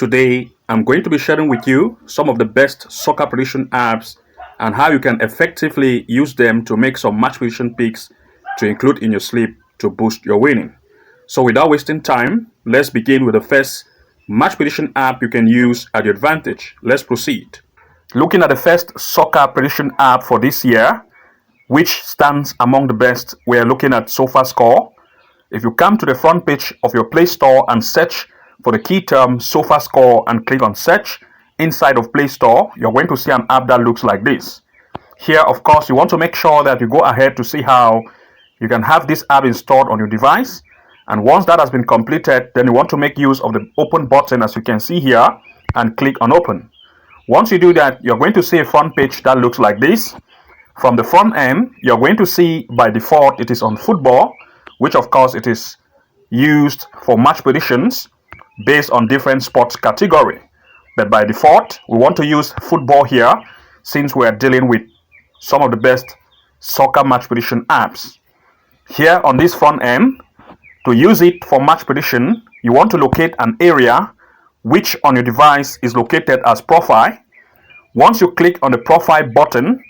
Today, I'm going to be sharing with you some of the best soccer prediction apps and how you can effectively use them to make some match prediction picks to include in your sleep to boost your winning. So without wasting time, let's begin with the first match prediction app you can use at your advantage. Let's proceed. Looking at the first soccer prediction app for this year, which stands among the best, we're looking at Sofascore. If you come to the front page of your Play Store and search for the key term Sofascore and click on search inside of Play Store, you're going to see an app that looks like this. Here, of course, you want to make sure that you go ahead to see how you can have this app installed on your device. And once that has been completed, then you want to make use of the open button, as you can see here, and click on open. Once you do that, you're going to see a front page that looks like this. From the front end, you're going to see by default it is on football, which of course it is used for match predictions based on different sports category. But by default, we want to use football here since we are dealing with some of the best soccer match prediction apps. Here on this front end, to use it for match prediction, you want to locate an area which on your device is located as profile. Once you click on the profile button,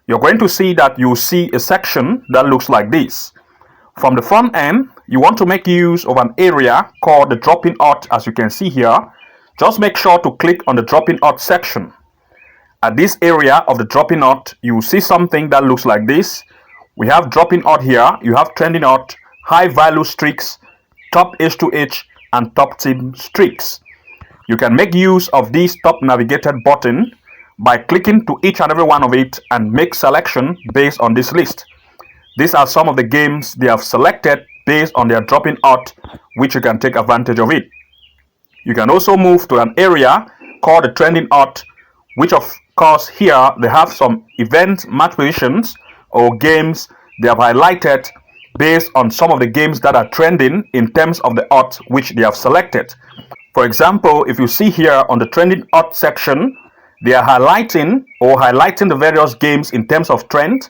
you're going to see that you see a section that looks like this. From the front end, you want to make use of an area called the dropping out, as you can see here. Just make sure to click on the dropping out section. At this area of the dropping out, you will see something that looks like this. We have dropping out here, you have trending out, high value streaks, top H2H, and top team streaks. You can make use of this top navigated button by clicking to each and every one of it and make selection based on this list. These are some of the games they have selected based on their dropping out, which you can take advantage of it. You can also move to an area called the trending out, which of course here they have some event match predictions or games they have highlighted based on some of the games that are trending in terms of the odds which they have selected. For example, if you see here on the trending odds section, they are highlighting the various games in terms of trend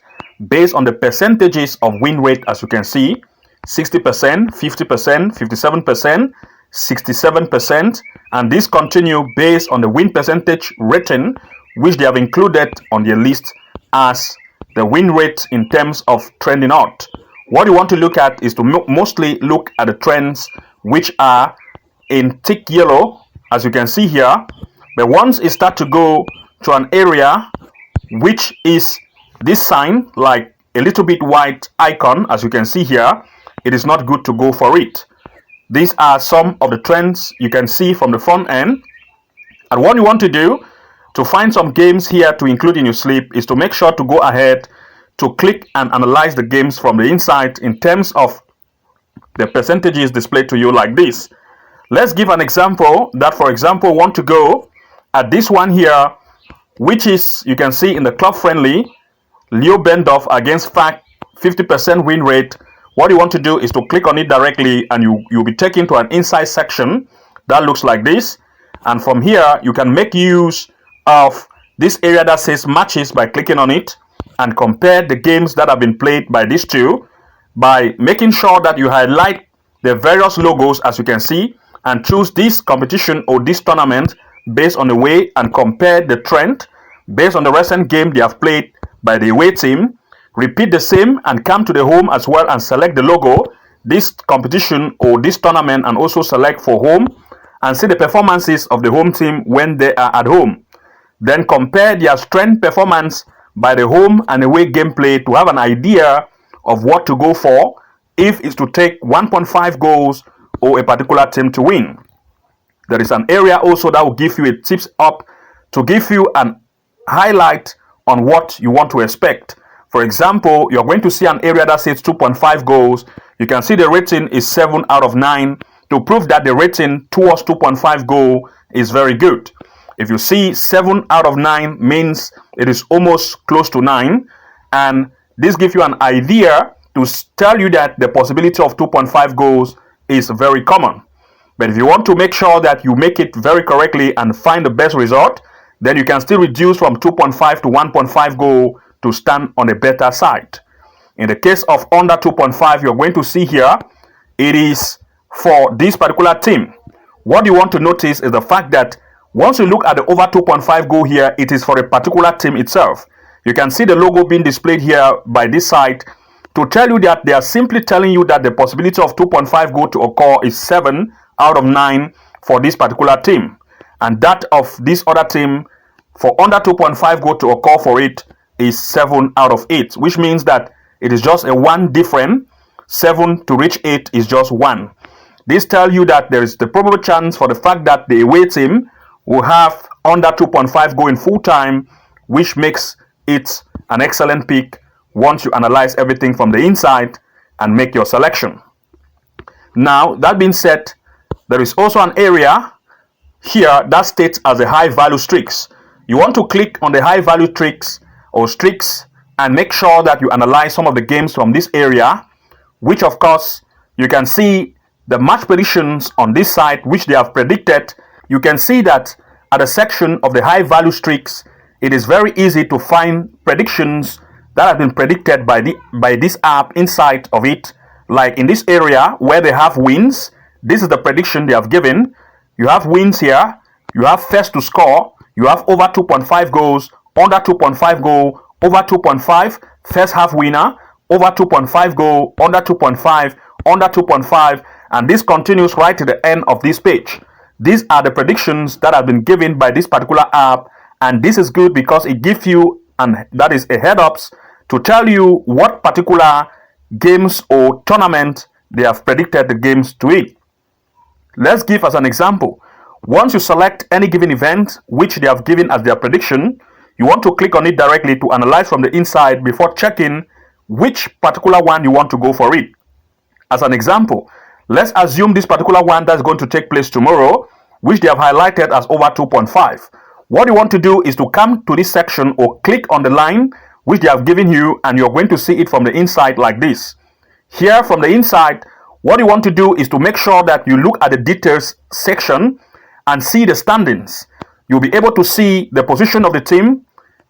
based on the percentages of win rate, as you can see, 60%, 50%, 57%, 67%, and these continue based on the win percentage rating which they have included on their list as the win rate in terms of trending out. What you want to look at is to mostly look at the trends which are in thick yellow, as you can see here. But once it starts to go to an area which is this sign, like a little bit white icon, as you can see here, it is not good to go for it. These are some of the trends you can see from the front end. And what you want to do to find some games here to include in your sleep is to make sure to go ahead to click and analyze the games from the inside in terms of the percentages displayed to you like this. Let's give an example that, for example, want to go at this one here, which is, you can see in the club friendly, Leo Bendorf against FAC, 50% win rate. What you want to do is to click on it directly and you'll be taken to an inside section that looks like this. And from here, you can make use of this area that says matches by clicking on it and compare the games that have been played by these two by making sure that you highlight the various logos, as you can see, and choose this competition or this tournament based on the way and compare the trend based on the recent game they have played by the away team. Repeat the same and come to the home as well and select the logo, this competition or this tournament, and also select for home and see the performances of the home team when they are at home. Then compare their strength performance by the home and away gameplay to have an idea of what to go for if it's to take 1.5 goals or a particular team to win. There is an area also that will give you a tips up to give you an highlight on what you want to expect. For example, you're going to see an area that says 2.5 goals. You can see the rating is 7 out of 9 to prove that the rating towards 2.5 goal is very good. If you see 7 out of 9 means it is almost close to 9, and this gives you an idea to tell you that the possibility of 2.5 goals is very common. But if you want to make sure that you make it very correctly and find the best result, then you can still reduce from 2.5 to 1.5 goal to stand on a better side. In the case of under 2.5, you're going to see here, it is for this particular team. What you want to notice is the fact that once you look at the over 2.5 goal here, it is for a particular team itself. You can see the logo being displayed here by this site to tell you that they are simply telling you that the possibility of 2.5 goal to occur is 7 out of 9 for this particular team. And that of this other team for under 2.5 goal to occur for it is 7 out of 8, which means that it is just a 1 different. 7 to reach 8 is just 1. This tells you that there is the probable chance for the fact that the away team will have under 2.5 goal in full time, which makes it an excellent pick once you analyze everything from the inside and make your selection. Now, that being said, there is also an area here that states as a high value streaks. You want to click on the high value streaks or streaks and make sure that you analyze some of the games from this area, which of course you can see the match predictions on this site which they have predicted. You can see that at the section of the high value streaks, it is very easy to find predictions that have been predicted by this app inside of it. Like in this area where they have wins, this is the prediction they have given. You have wins here, you have first to score, you have over 2.5 goals, under 2.5 goal, over 2.5, first half winner, over 2.5 goal, under 2.5, under 2.5, and this continues right to the end of this page. These are the predictions that have been given by this particular app, and this is good because it gives you, and that is a head ups to tell you what particular games or tournament they have predicted the games to it. Let's give as an example. Once you select any given event which they have given as their prediction, you want to click on it directly to analyze from the inside before checking which particular one you want to go for it. As an example, let's assume this particular one that's going to take place tomorrow, which they have highlighted as over 2.5. What you want to do is to come to this section or click on the line which they have given you, and you're going to see it from the inside like this. Here from the inside, what you want to do is to make sure that you look at the details section and see the standings. You'll be able to see the position of the team,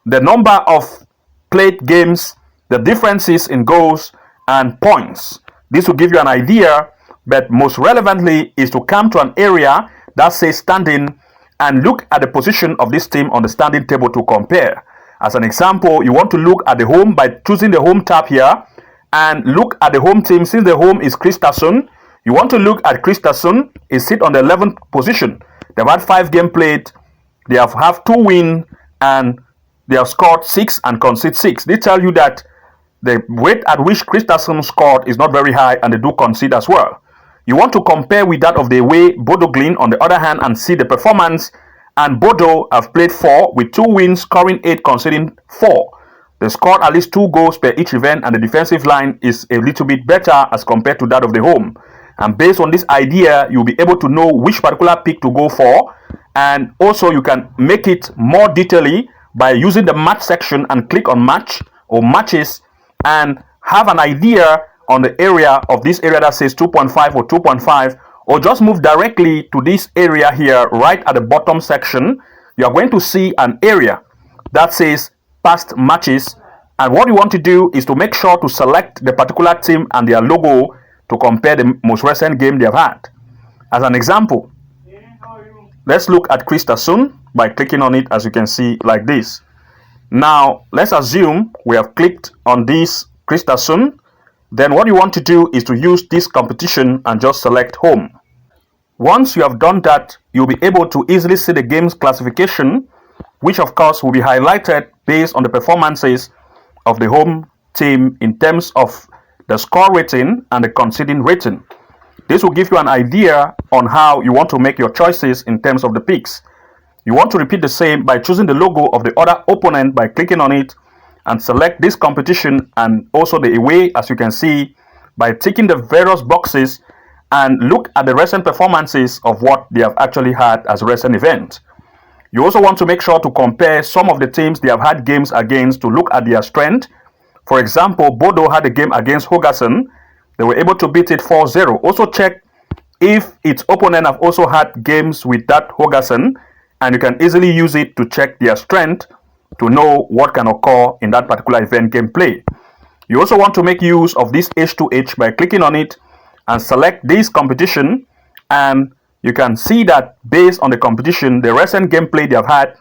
the number of played games, the differences in goals and points. This will give you an idea, but most relevantly is to come to an area that says standing and look at the position of this team on the standing table to compare. As an example, you want to look at the home by choosing the home tab here and look at the home team. Since the home is Kristersund, you want to look at Kristersund. It sits on the 11th position. They've had 5 games played. They have 2 wins and they have scored 6 and conceded 6. They tell you that the rate at which Kristersund scored is not very high and they do concede as well. You want to compare with that of the away Bodo Glimt on the other hand and see the performance. And Bodo have played 4 with 2 wins, scoring 8, conceding 4. They scored at least 2 goals per each event, and the defensive line is a little bit better as compared to that of the home. And based on this idea, you'll be able to know which particular pick to go for, and also you can make it more detailedly by using the match section and click on match or matches and have an idea on the area of this area that says 2.5 or 2.5, or just move directly to this area here right at the bottom section. You are going to see an area that says past matches, and what you want to do is to make sure to select the particular team and their logo to compare the most recent game they have had. As an example, let's look at Kristersund by clicking on it, as you can see like this. Now let's assume we have clicked on this Kristersund. Then what you want to do is to use this competition and just select home. Once you have done that, you'll be able to easily see the game's classification, which of course will be highlighted based on the performances of the home team in terms of the score rating and the conceding rating. This will give you an idea on how you want to make your choices in terms of the picks. You want to repeat the same by choosing the logo of the other opponent by clicking on it and select this competition and also the away, as you can see, by ticking the various boxes and look at the recent performances of what they have actually had as recent event. You also want to make sure to compare some of the teams they have had games against to look at their strength. For example, Bodo had a game against Haugesund. They were able to beat it 4-0. Also check if its opponent have also had games with that Haugesund, and you can easily use it to check their strength to know what can occur in that particular event gameplay. You also want to make use of this H2H by clicking on it and select this competition and you can see that based on the competition, the recent gameplay they have had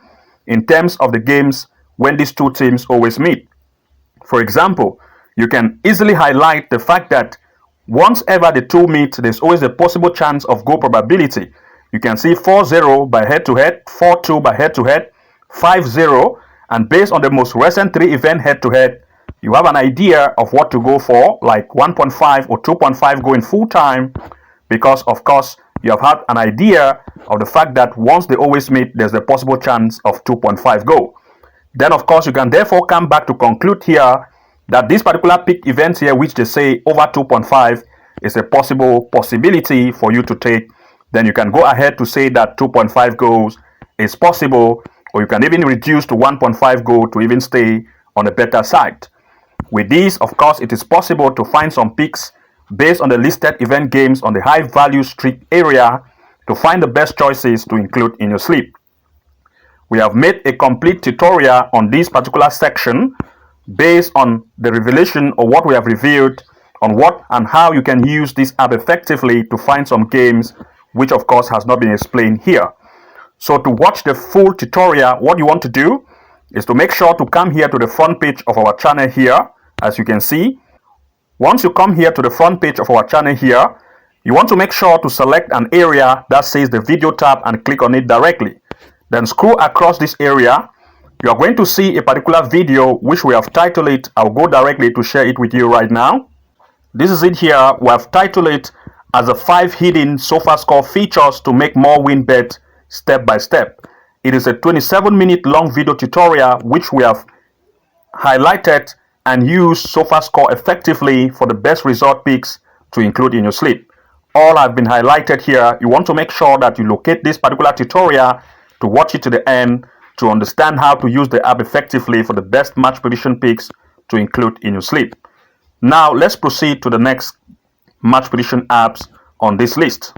in terms of the games when these two teams always meet. For example, you can easily highlight the fact that once ever the two meet, there's always a possible chance of goal probability. You can see 4-0 by head-to-head, 4-2 by head-to-head, 5-0, and based on the most recent 3 event head-to-head, you have an idea of what to go for, like 1.5 or 2.5 going full time, because of course you have had an idea of the fact that once they always meet, there's a possible chance of 2.5 goal. Then of course you can therefore come back to conclude here that this particular peak event here, which they say over 2.5, is a possibility for you to take. Then you can go ahead to say that 2.5 goals is possible, or you can even reduce to 1.5 goal to even stay on the better side. With this, of course, it is possible to find some picks based on the listed event games on the high value streak area to find the best choices to include in your sleep. We have made a complete tutorial on this particular section based on the revelation of what we have revealed on what and how you can use this app effectively to find some games, which of course has not been explained here. So to watch the full tutorial, what you want to do is to make sure to come here to the front page of our channel here, as you can see. Once you come here to the front page of our channel here, you want to make sure to select an area that says the video tab and click on it directly. Then scroll across this area. You are going to see a particular video which we have titled it. I'll go directly to share it with you right now. This is it here. We have titled it as the 5 hidden Sofascore features to make more win bet step by step. It is a 27-minute long video tutorial which we have highlighted and used Sofascore effectively for the best result picks to include in your sleep. All have been highlighted here. You want to make sure that you locate this particular tutorial to watch it to the end to understand how to use the app effectively for the best match prediction picks to include in your sleep. Now let's proceed to the next match prediction apps on this list.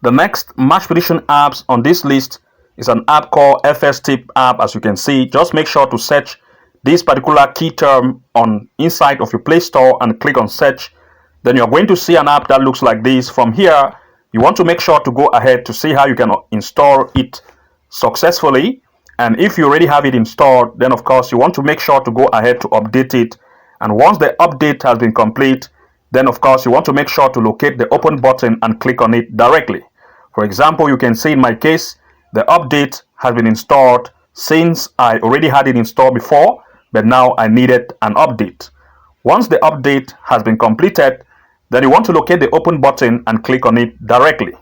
The next match prediction apps on this list is an app called FST App. As you can see, just make sure to search this particular key term on inside of your Play Store and click on search. Then you're going to see an app that looks like this. From here, you want to make sure to go ahead to see how you can install it successfully. And if you already have it installed, then of course you want to make sure to go ahead to update it. And once the update has been complete, then of course you want to make sure to locate the open button and click on it directly. For example, you can see in my case, the update has been installed since I already had it installed before, but now I needed an update. Once the update has been completed, then you want to locate the open button and click on it directly.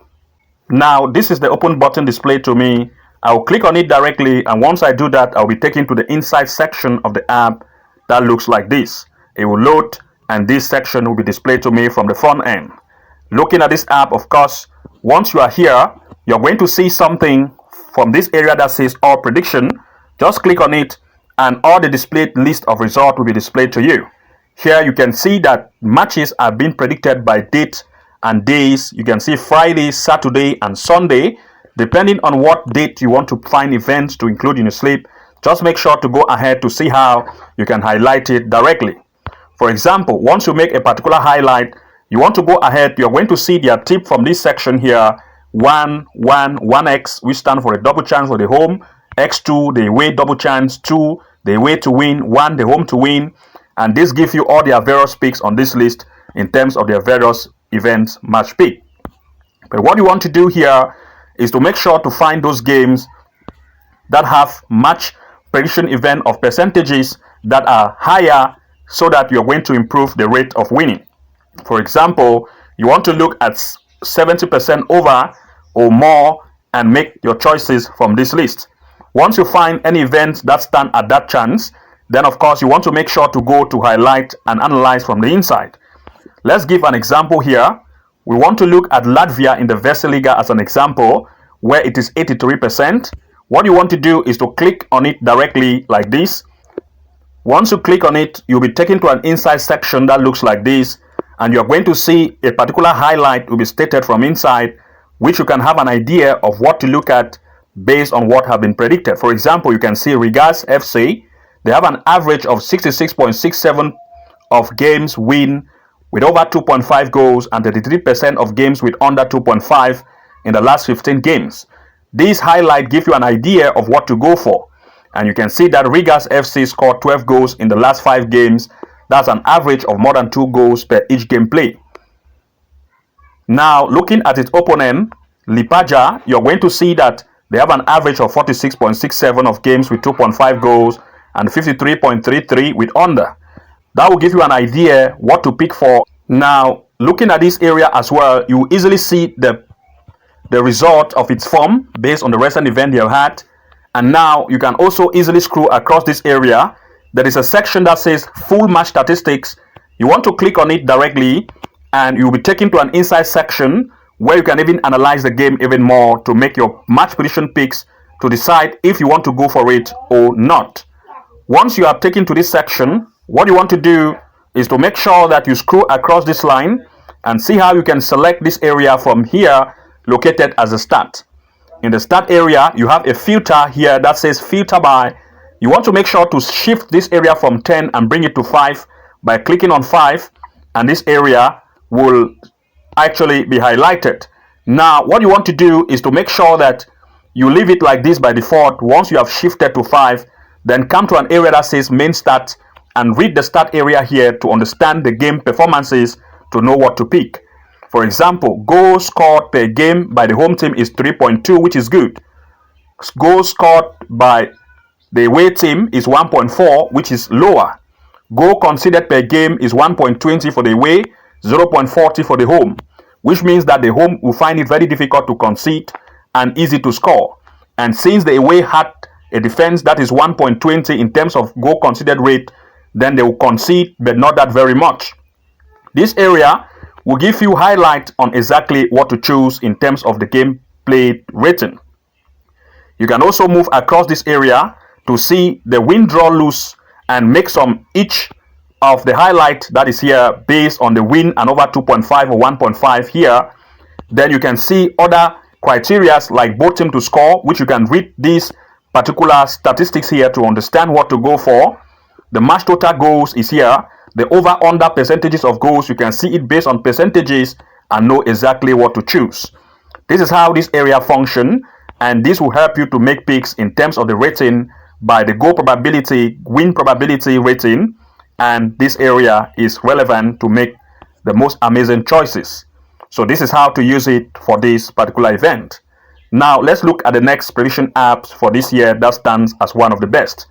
Now, this is the open button displayed to me. I'll click on it directly, and once I do that, I'll be taken to the inside section of the app that looks like this. It will load, and this section will be displayed to me from the front end. Looking at this app, of course, once you are here, you're going to see something from this area that says all prediction. Just click on it, and all the displayed list of results will be displayed to you. Here you can see that matches are being predicted by date and days. You can see Friday, Saturday, and Sunday. Depending on what date you want to find events to include in your sleep, just make sure to go ahead to see how you can highlight it directly. For example, once you make a particular highlight, you want to go ahead, you're going to see their tip from this section here. 1x, which stand for a double chance for the home. X2, the away double chance. 2, the away to win. 1, the home to win. And this gives you all their various picks on this list in terms of their various events match pick. But what you want to do here is to make sure to find those games that have match prediction event of percentages that are higher, so that you're going to improve the rate of winning. For example, you want to look at 70% over or more and make your choices from this list. Once you find any events that stand at that chance, then of course you want to make sure to go to highlight and analyze from the inside. Let's give an example here. We want to look at Latvia in the Veseliga as an example, where it is 83%. What you want to do is to click on it directly like this. Once you click on it, you'll be taken to an inside section that looks like this, and you're going to see a particular highlight will be stated from inside, which you can have an idea of what to look at based on what have been predicted. For example, you can see Rigas FC. They have an average of 66.67 of games win with over 2.5 goals and 33% of games with under 2.5 in the last 15 games. These highlights give you an idea of what to go for. And you can see that Riga's FC scored 12 goals in the last 5 games. That's an average of more than 2 goals per each game play. Now, looking at its opponent, Lipaja, you're going to see that they have an average of 46.67 of games with 2.5 goals and 53.33 with under. That will give you an idea what to pick for. Now, looking at this area as well, you easily see the result of its form based on the recent event they have had. And now you can also easily scroll across this area. There is a section that says full match statistics. You want to click on it directly and you'll be taken to an inside section where you can even analyze the game even more to make your match prediction picks to decide if you want to go for it or not. Once you are taken to this section, what you want to do is to make sure that you scroll across this line and see how you can select this area from here located as a start. In the start area, you have a filter here that says filter by. You want to make sure to shift this area from 10 and bring it to 5 by clicking on 5, and this area will actually be highlighted. Now, what you want to do is to make sure that you leave it like this by default. Once you have shifted to 5, then come to an area that says main start and read the start area here to understand the game performances to know what to pick. For example, goals scored per game by the home team is 3.2, which is good. Goals scored by the away team is 1.4, which is lower. Goal conceded per game is 1.20 for the away, 0.40 for the home, which means that the home will find it very difficult to concede and easy to score. And since the away had a defense that is 1.20 in terms of goal conceded rate, then they will concede, but not that very much. This area will give you highlight on exactly what to choose in terms of the game played rating. You can also move across this area to see the win, draw, lose, and make some each of the highlight that is here based on the win and over 2.5 or 1.5 here. Then you can see other criteria like both team to score, which you can read these particular statistics here to understand what to go for. The match total goals is here. The over-under percentages of goals, you can see it based on percentages and know exactly what to choose. This is how this area functions, and this will help you to make picks in terms of the rating by the goal probability, win probability rating, and this area is relevant to make the most amazing choices. So this is how to use it for this particular event. Now let's look at the next prediction apps for this year that stands as one of the best.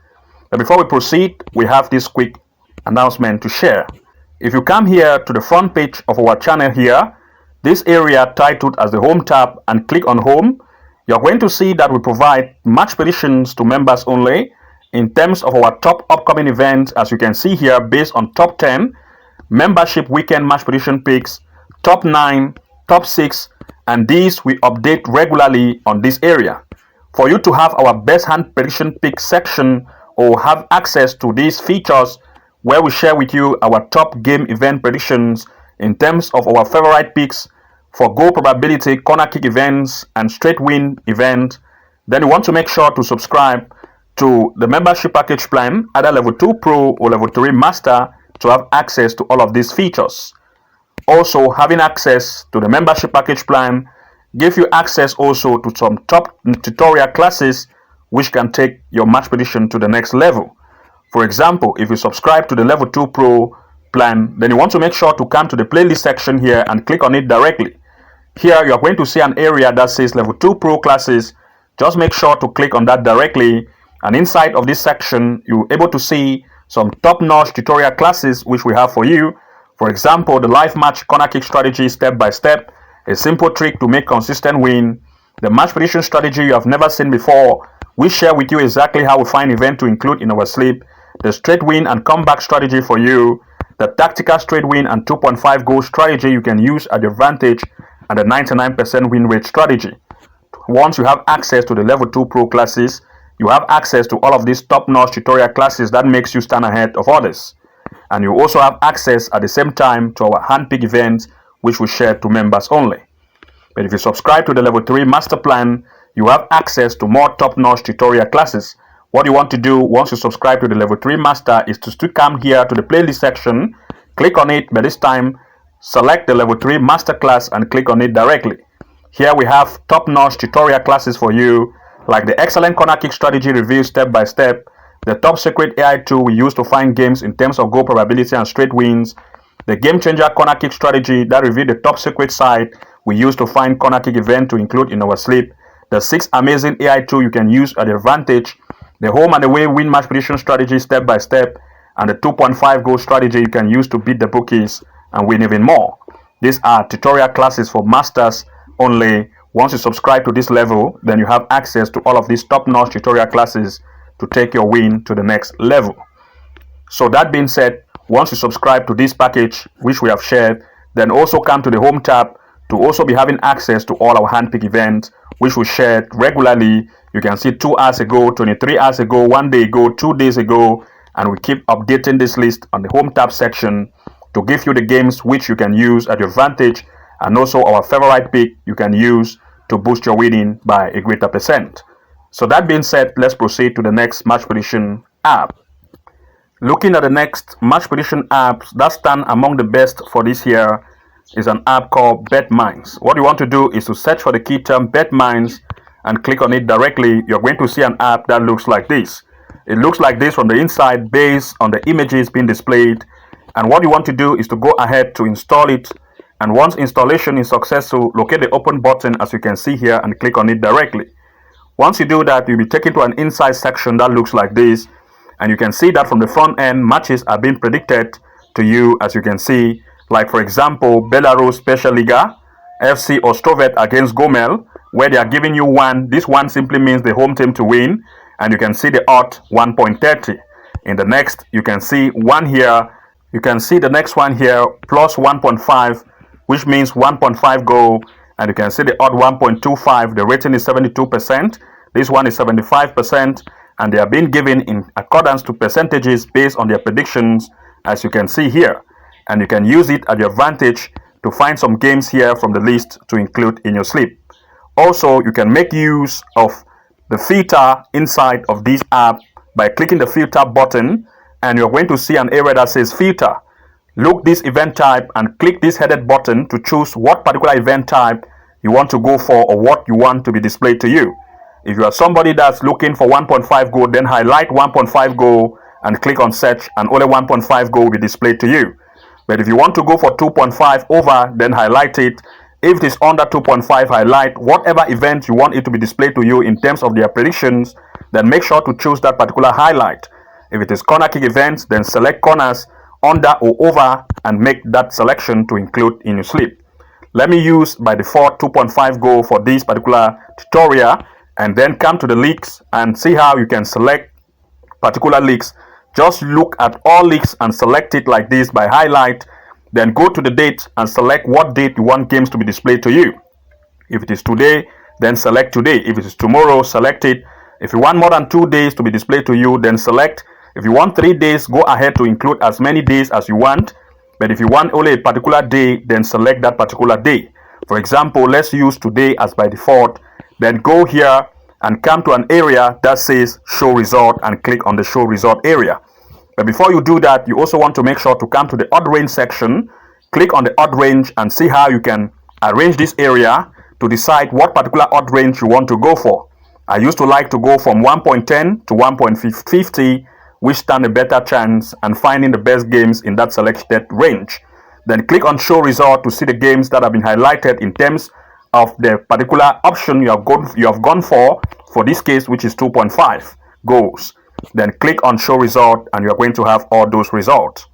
But before we proceed, we have this quick announcement to share. If you come here to the front page of our channel here, this area titled as the Home tab, and click on Home, you're going to see that we provide match predictions to members only in terms of our top upcoming events, as you can see here, based on top 10 membership weekend match prediction picks, top 9, top 6, and these we update regularly on this area. For you to have our best hand prediction pick section or have access to these features where we share with you our top game event predictions in terms of our favorite picks for goal probability, corner kick events, and straight win event, then you want to make sure to subscribe to the membership package plan, either level 2 Pro or level 3 Master, to have access to all of these features. Also, having access to the membership package plan gives you access also to some top tutorial classes which can take your match prediction to the next level. For example, if you subscribe to the level 2 Pro plan, then you want to make sure to come to the playlist section here and click on it directly. Here you are going to see an area that says level 2 Pro classes. Just make sure to click on that directly, and inside of this section you're able to see some top-notch tutorial classes which we have for you. For example, the live match corner kick strategy step by step, a simple trick to make consistent win, the match prediction strategy you have never seen before. We share with you exactly how we find event to include in our sleep, the straight win and comeback strategy for you, the tactical straight win and 2.5 goal strategy you can use at your advantage, and the 99% win rate strategy. Once you have access to the level 2 Pro classes, you have access to all of these top-notch tutorial classes that makes you stand ahead of others. And you also have access at the same time to our handpick events which we share to members only. But if you subscribe to the level 3 master plan, you have access to more top-notch tutorial classes. What you want to do once you subscribe to the level 3 master is to still come here to the playlist section, click on it, but this time select the Level 3 Masterclass and click on it directly. Here we have top-notch tutorial classes for you, like the excellent corner kick strategy review step by step, the top secret AI tool we use to find games in terms of goal probability and straight wins, the game changer corner kick strategy that review the top secret site we use to find corner kick event to include in our sleep, the 6 amazing AI tool you can use at your advantage, the home and away win match prediction strategy step by step, and the 2.5 goal strategy you can use to beat the bookies and win even more. These are tutorial classes for masters only. Once you subscribe to this level, then you have access to all of these top-notch tutorial classes to take your win to the next level. So that being said, once you subscribe to this package which we have shared, then also come to the home tab to also be having access to all our handpick events which we shared regularly. You can see 2 hours ago, 23 hours ago, 1 day ago, 2 days ago, and we keep updating this list on the home tab section to give you the games which you can use at your advantage, and also our favorite pick you can use to boost your winning by a greater percent. So that being said, let's proceed to the next match prediction app. Looking at the next match prediction apps that stand among the best for this year is an app called BetMinds. What you want to do is to search for the key term BetMinds and click on it directly. You're going to see an app that looks like this. It looks like this from the inside based on the images being displayed. And what you want to do is to go ahead to install it. And once installation is successful, locate the open button as you can see here and click on it directly. Once you do that, you'll be taken to an inside section that looks like this. And you can see that from the front end, matches are being predicted to you, as you can see. Like, for example, Belarus Special Liga, FC Ostrovet against Gomel, where they are giving you 1. This 1 simply means the home team to win. And you can see the odd 1.30. In the next, you can see 1 here. You can see the next one here, plus 1.5, which means 1.5 goal. And you can see the odd 1.25. The rating is 72%. This one is 75%. And they are being given in accordance to percentages based on their predictions, as you can see here. And you can use it at your advantage to find some games here from the list to include in your sleep. Also, you can make use of the filter inside of this app by clicking the filter button, and you're going to see an area that says filter. Look this event type and click this headed button to choose what particular event type you want to go for or what you want to be displayed to you. If you are somebody that's looking for 1.5 goal, then highlight 1.5 goal and click on search, and only 1.5 goal will be displayed to you. But if you want to go for 2.5 over, then highlight it. If it is under 2.5, highlight whatever event you want it to be displayed to you in terms of their predictions. Then make sure to choose that particular highlight. If it is corner kick events, then select corners under or over and make that selection to include in your sleep. Let me use by default 2.5 goal for this particular tutorial, and then come to the leagues and see how you can select particular leagues. Just look at all leagues and select it like this by highlight. Then go to the date and select what date you want games to be displayed to you. If it is today, then select today. If it is tomorrow, select it. If you want more than 2 days to be displayed to you, then select. If you want 3 days, go ahead to include as many days as you want. But if you want only a particular day, then select that particular day. For example, let's use today as by default. Then go here and come to an area that says show result and click on the show result area. But before you do that, you also want to make sure to come to the odd range section, click on the odd range and see how you can arrange this area to decide what particular odd range you want to go for. I used to like to go from 1.10 to 1.50, which stand a better chance and finding the best games in that selected range. Then click on show result to see the games that have been highlighted in terms of the particular option you have gone for this case, which is 2.5 goals. Then click on show result and you are going to have all those results.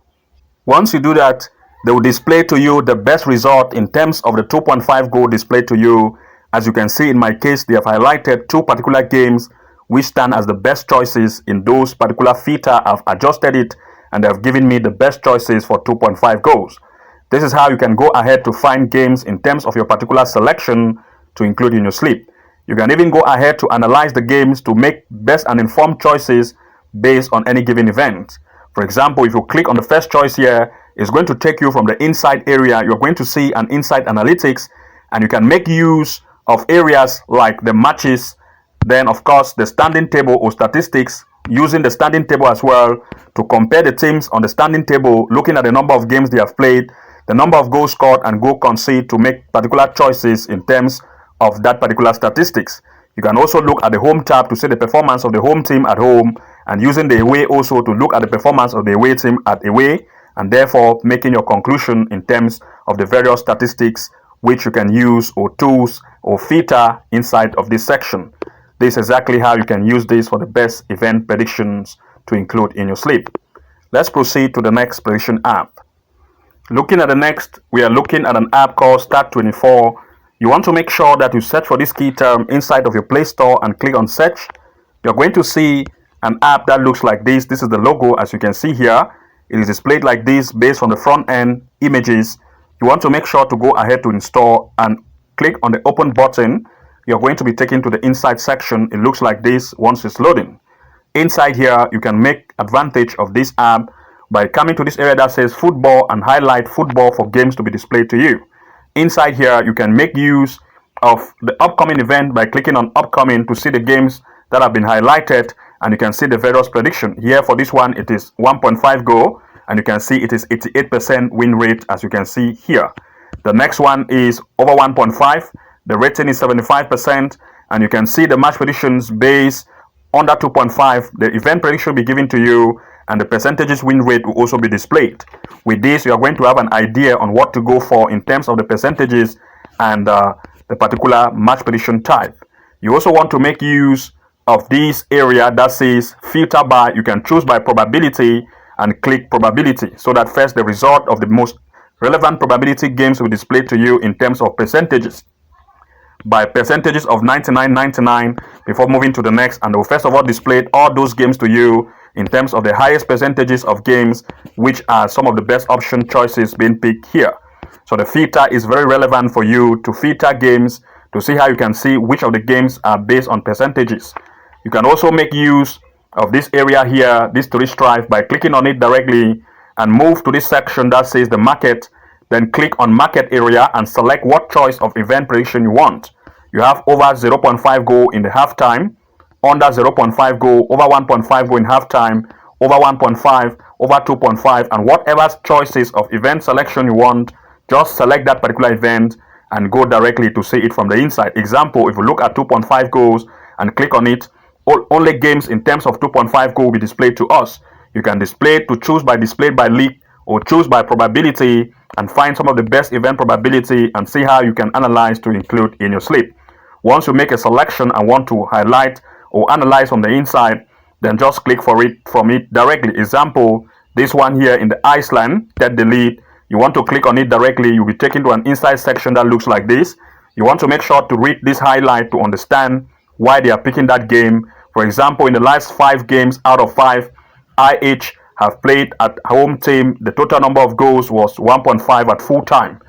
Once you do that, they will display to you the best result in terms of the 2.5 goal displayed to you. As you can see in my case, they have highlighted 2 particular games which stand as the best choices in those particular filter. I've adjusted it and they have given me the best choices for 2.5 goals. This is how you can go ahead to find games in terms of your particular selection to include in your sleep. You can even go ahead to analyze the games to make best and informed choices based on any given event. For example, if you click on the first choice here, it's going to take you from the inside area. You're going to see an inside analytics, and you can make use of areas like the matches, then of course the standing table or statistics, using the standing table as well to compare the teams on the standing table, looking at the number of games they have played, the number of goals scored and goal conceded to make particular choices in terms of that particular statistics. You can also look at the home tab to see the performance of the home team at home, and using the away also to look at the performance of the away team at away, and therefore making your conclusion in terms of the various statistics which you can use or tools or filter inside of this section. This is exactly how you can use this for the best event predictions to include in your sleep. Let's proceed to the next prediction app. Looking at the next, we are looking at an app called Start24. You want to make sure that you search for this key term inside of your Play Store and click on search. You're going to see an app that looks like this. This is the logo, as you can see here. It is displayed like this based on the front end images. You want to make sure to go ahead to install and click on the open button. You're going to be taken to the inside section. It looks like this once it's loading. Inside here, you can make advantage of this app by coming to this area that says football and highlight football for games to be displayed to you. Inside here, you can make use of the upcoming event by clicking on upcoming to see the games that have been highlighted, and you can see the various prediction. Here for this one, it is 1.5 goal, and you can see it is 88% win rate, as you can see here. The next one is over 1.5. The rating is 75%, and you can see the match predictions based under 2.5. The event prediction will be given to you, and the percentages win rate will also be displayed. With this, you are going to have an idea on what to go for in terms of the percentages and the particular match prediction type. You also want to make use of this area that says filter by. You can choose by probability and click probability, so that first the result of the most relevant probability games will display to you in terms of percentages, by percentages of 99 before moving to the next, and will first of all display all those games to you in terms of the highest percentages of games, which are some of the best option choices being picked here. So the filter is very relevant for you to filter games to see how you can see which of the games are based on percentages. You can also make use of this area here, this three stripe, by clicking on it directly and move to this section that says the market. Then click on market area and select what choice of event prediction you want. You have over 0.5 goal in the halftime, under 0.5 goal, over 1.5 goal in halftime, over 1.5, over 2.5, and whatever choices of event selection you want, just select that particular event and go directly to see it from the inside. Example, if you look at 2.5 goals and click on it, only games in terms of 2.5 goal will be displayed to us. You can display to choose by displayed by league or choose by probability and find some of the best event probability and see how you can analyze to include in your sleep. Once you make a selection and want to highlight or analyze from the inside, then just click for it from it directly. Example, this one here in the Iceland, that delete, you want to click on it directly, you'll be taken to an inside section that looks like this. You want to make sure to read this highlight to understand why they are picking that game. For example, in the last 5 games out of 5, IH have played at home team, the total number of goals was 1.5 at full time.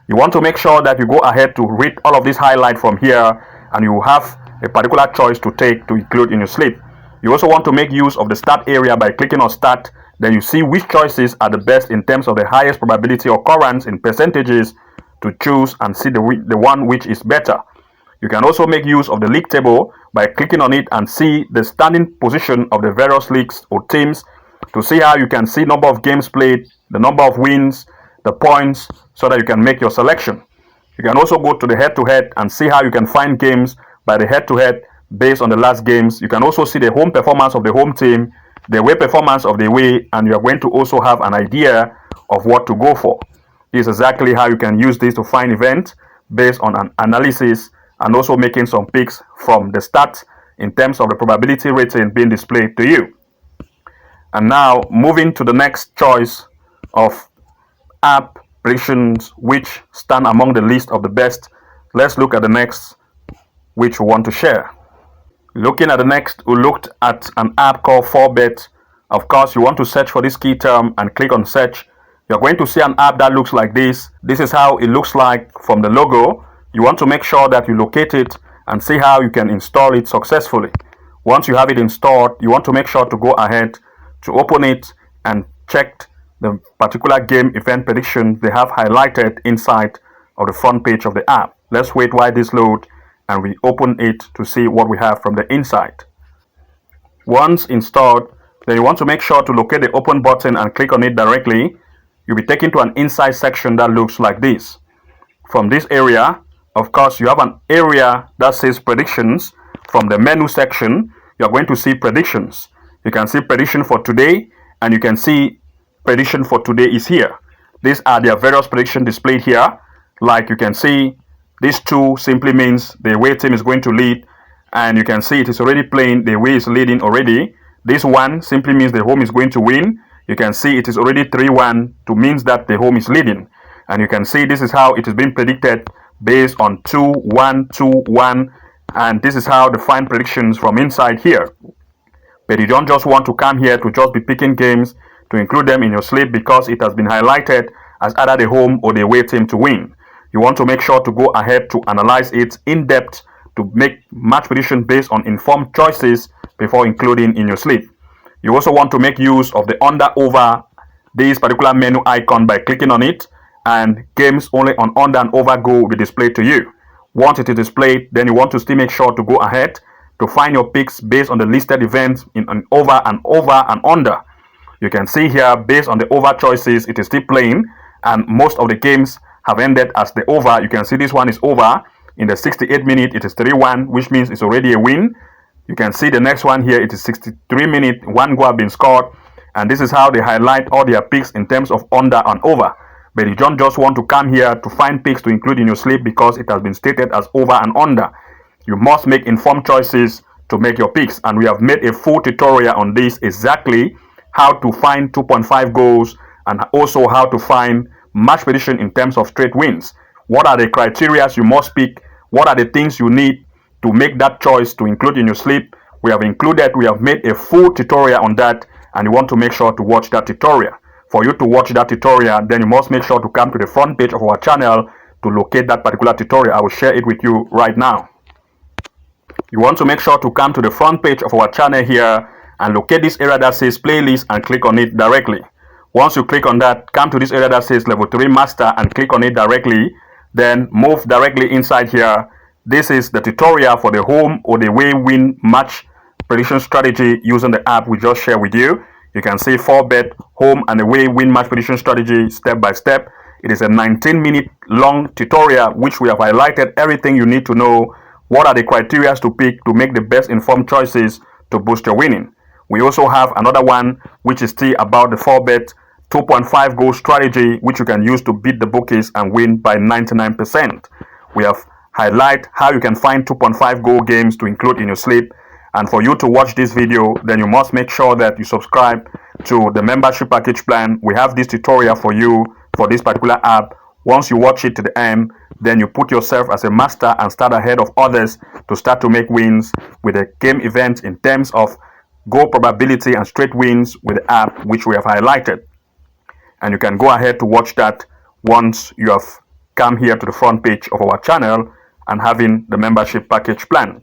You want to make sure that you go ahead to read all of this highlight from here, and you have a particular choice to take to include in your sleep. You also want to make use of the start area by clicking on start. Then you see which choices are the best in terms of the highest probability occurrence in percentages to choose and see the one which is better. You can also make use of the league table by clicking on it and see the standing position of the various leagues or teams to see how you can see number of games played, the number of wins, the points, so that you can make your selection. You can also go to the head-to-head and see how you can find games by the head-to-head based on the last games. You can also see the home performance of the home team, the away performance of the away, and you are going to also have an idea of what to go for. This is exactly how you can use this to find events based on an analysis and also making some picks from the stats in terms of the probability rating being displayed to you. And now moving to the next choice of app predictions which stand among the list of the best, let's look at the next which we want to share. Looking at the next, we looked at an app called 4Bet. Of course, you want to search for this key term and click on search. You're going to see an app that looks like this. This is how it looks like from the logo. You want to make sure that you locate it and see how you can install it successfully. Once you have it installed, you want to make sure to go ahead to open it and check the particular game event prediction they have highlighted inside of the front page of the app. Let's wait while this loads and we open it to see what we have from the inside. Once installed, then you want to make sure to locate the open button and click on it directly. you'll be taken to an inside section that looks like this. From this area, of course, you have an area that says predictions. From the menu section, you're going to see predictions. You can see prediction for today, and you can see prediction for today is here. These are their various predictions displayed here. Like you can see, these two simply means the away team is going to lead, and you can see it is already playing, the away is leading already. This one simply means the home is going to win. You can see it is already 3-1 to means that the home is leading. And you can see this is how it is being predicted based on 2-1, 2-1, and this is how the fine predictions from inside here. But you don't just want to come here to just be picking games to include them in your slip because it has been highlighted as either the home or the away team to win. You want to make sure to go ahead to analyze it in depth to make match prediction based on informed choices before including in your slip. You also want to make use of the under over this particular menu icon by clicking on it, and games only on under and over go will be displayed to you. Once it is displayed, then you want to still make sure to go ahead to find your picks based on the listed events in an over and under. You can see here based on the over choices it is still playing, and most of the games have ended as the over. You can see this one is over. In the 68th minute it is 3-1, which means it's already a win. You can see the next one here, it is 63 minutes, 1 goal has been scored, and this is how they highlight all their picks in terms of under and over. But you don't just want to come here to find picks to include in your slip because it has been stated as over and under. You must make informed choices to make your picks, and we have made a full tutorial on this, exactly how to find 2.5 goals and also how to find match prediction in terms of straight wins. What are the criteria you must pick? What are the things you need to make that choice to include in your slip? We have made a full tutorial on that, and you want to make sure to watch that tutorial. For you to watch that tutorial, then you must make sure to come to the front page of our channel to locate that particular tutorial. I will share it with you right now. You want to make sure to come to the front page of our channel here and locate this area that says playlist and click on it directly. Once you click on that, come to this area that says level 3 master and click on it directly. Then move directly inside here. This is the tutorial for the home or the away win match prediction strategy using the app we just shared with you. You can see 4-bet home and away win match prediction strategy step by step. It is a 19-minute long tutorial which we have highlighted everything you need to know. What are the criteria to pick to make the best informed choices to boost your winning? We also have another one which is still about the 4-bet 2.5 goal strategy which you can use to beat the bookies and win by 99%. We have highlight how you can find 2.5 goal games to include in your slip. And for you to watch this video, then you must make sure that you subscribe to the membership package plan. We have this tutorial for you for this particular app. Once you watch it to the end, then you put yourself as a master and start ahead of others to start to make wins with the game events in terms of goal probability and straight wins with the app which we have highlighted. And you can go ahead to watch that once you have come here to the front page of our channel and having the membership package plan.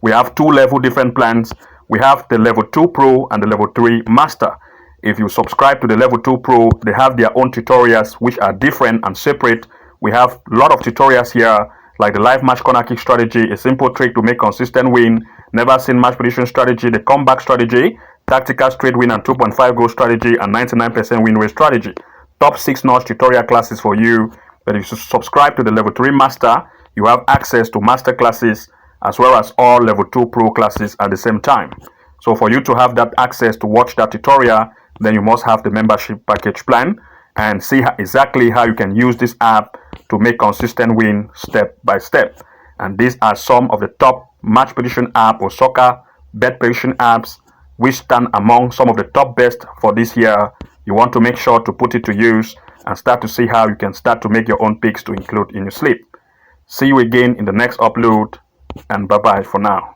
We have 2 level different plans. We have the level 2 Pro and the level 3 Master. If you subscribe to the level 2 Pro, they have their own tutorials which are different and separate. We have a lot of tutorials here like the live match corner kick strategy, a simple trick to make consistent win, never seen match prediction strategy, the comeback strategy, tactical straight win and 2.5 goal strategy, and 99% win rate strategy. Top 6-notch tutorial classes for you. But if you subscribe to the level 3 Master, you have access to master classes as well as all level 2 Pro classes at the same time. So for you to have that access to watch that tutorial, then you must have the membership package plan and see exactly how you can use this app to make consistent win step by step. And these are some of the top match prediction app or soccer bet prediction apps which stand among some of the top best for this year. You want to make sure to put it to use and start to see how you can start to make your own picks to include in your slip. See you again in the next upload, and bye bye for now.